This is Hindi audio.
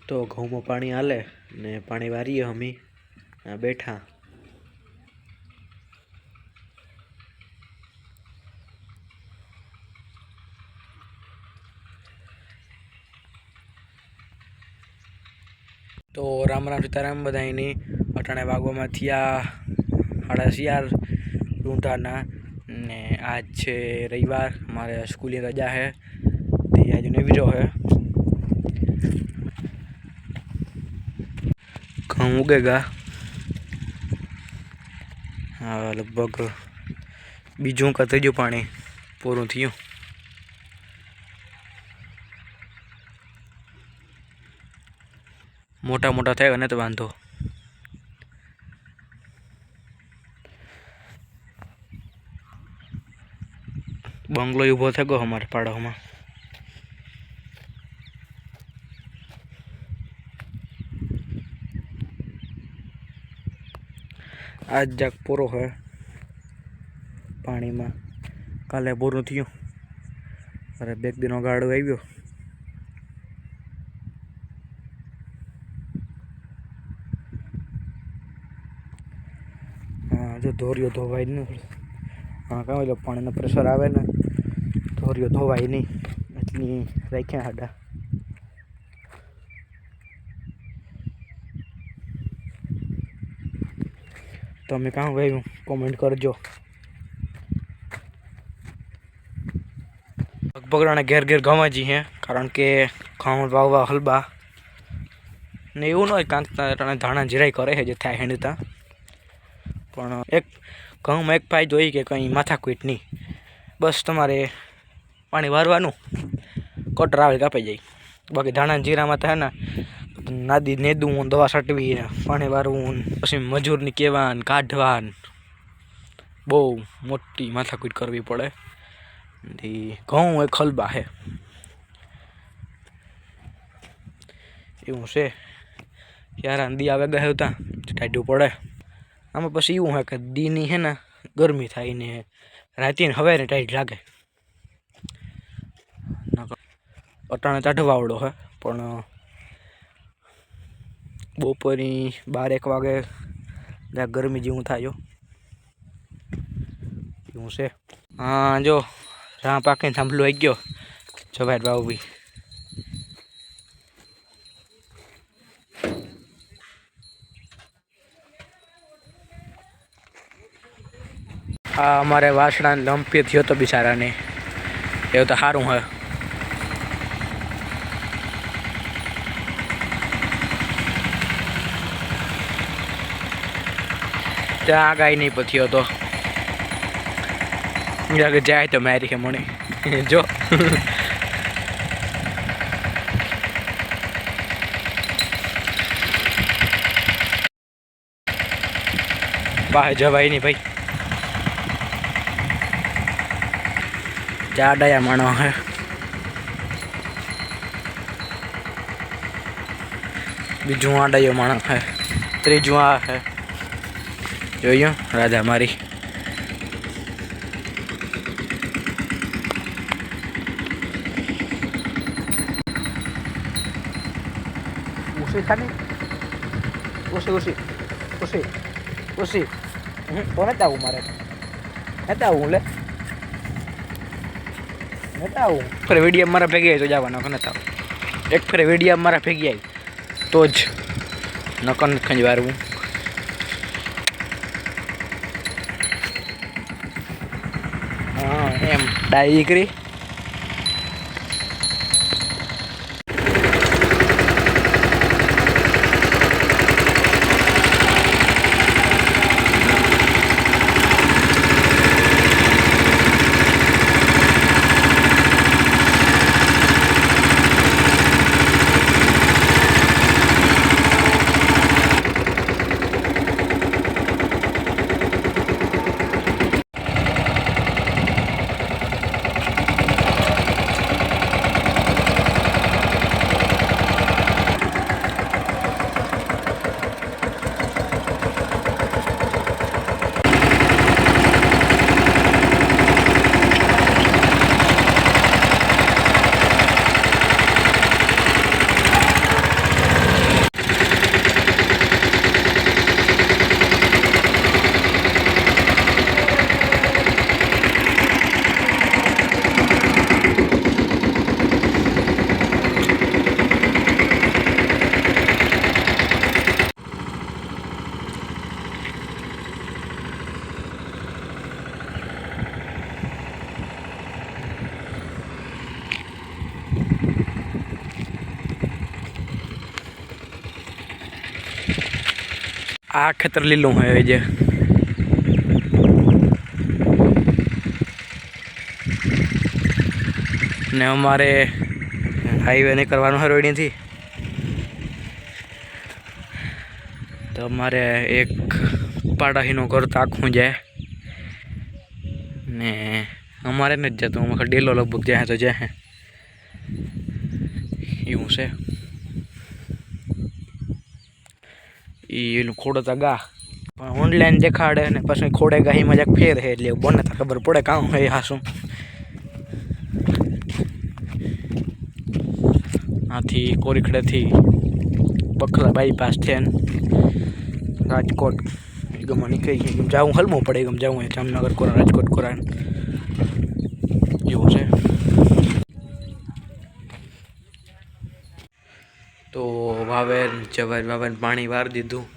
तो घઉં में पानी हाले ने पानी वारीए अमी बैठा। तो राम राम सीताराम बधाईनी। अटाणे वागवामां थया 11:30 ढूंढाना ने आज छे रविवार, हमारे स्कूल रजा है, आज नेवीरो है। घऊं उगेगा लगभग बीजों का तीजो पानी पूરું थयुं। मोटा मोटा थे ने तो वांधो। बंगलो उभो थे गो हमारे पाड़ो में। आज जग पूरो है पानी में, काले पूरू थयुं। अरे बेक दिनो गाड़ो आव्यो। हाँ जो धोरियो धोवाई नहीं। हाँ क्या पानी ना प्रेशर आवे ने धोरियो धोवाई नहीं एटली राख्या हाडा। તમે કાં ગયું કોમેન્ટ કરજો। लगभग घेर घेर घवाजी हैं कारण के घઉં वाववा हलबा ने एवं न कांक धाणा जीराई करे है जे थाय हेंडता। पण एक घઉં में एक फायदो ए के कहीं माथाकूट नहीं, बस तमारे पानी वारवानुं कटर आवे कापी जाए। बाकी धाणा जीरा में तो है ना नादी नेदू दवा छटवी पानी वारवू पछी मजूरनी केवान काढवान बहु मोटी माथाकूट करवी पड़े। घऊं एक हलबा है एवं से यार दी आवे गए होता टाइटू पड़े। आम पछी एवं है कि दी नी है ना गर्मी थाय ने राती हवे ने टाइट लागे। अटाणे टाढवावड़ो है पण बपोरी 12-1 वागे गर्मी जेवं थायो एवं से। हाँ जो राह पाके थांभलो आई गयो जवाहर बाबू भी। अमारे वासड़ा लंपी थयो तो बिचारा ने एवं तो सारू है। त्या गाय नहीं पथियो तो जाए तो मेरी है मणि जो बाहर जवाई नहीं भाई। जाडया मानो है बीजू आडयो मानो है त्रीजू आ है जो राजा मारी। उसी खानी उसी तो नहीं आऊँ मारे नहीं आऊँ ले नहीं आऊँ फिर वीडियो मारा भेगी आई तो जावाना नहीं एक फिर वीडियो मारा भेगी आई तो ज नकन खंजवारू। हाँ एम डाई करी આ ખેતર લીલું હોય જે ને અમારે હાઈવે નીકળવાનું હોય રોડથી તો અમારે એક પાડાહીનું ઘર તો આખું જાય ને અમારે નથી જતું અમારે ડેલો લગભગ જાય તો જાય એવું છે એનું ખોડો ગા પણ ઓનલાઈન દેખાડે ને પછી ખોડે ગાહીમાં જ્યાં ફેર છે એટલે બને તો ખબર પડે કામ હોય હાશું આથી કોરીખડેથી બખલા બાયપાસ છે ને રાજકોટ ગમે નીકળી જવું હલવું પડે ગમ જવું હોય જામનગર કોરા રાજકોટ કોરા એવું છે તો વાવેર જવાય વાવેર પાણી વાર દીધું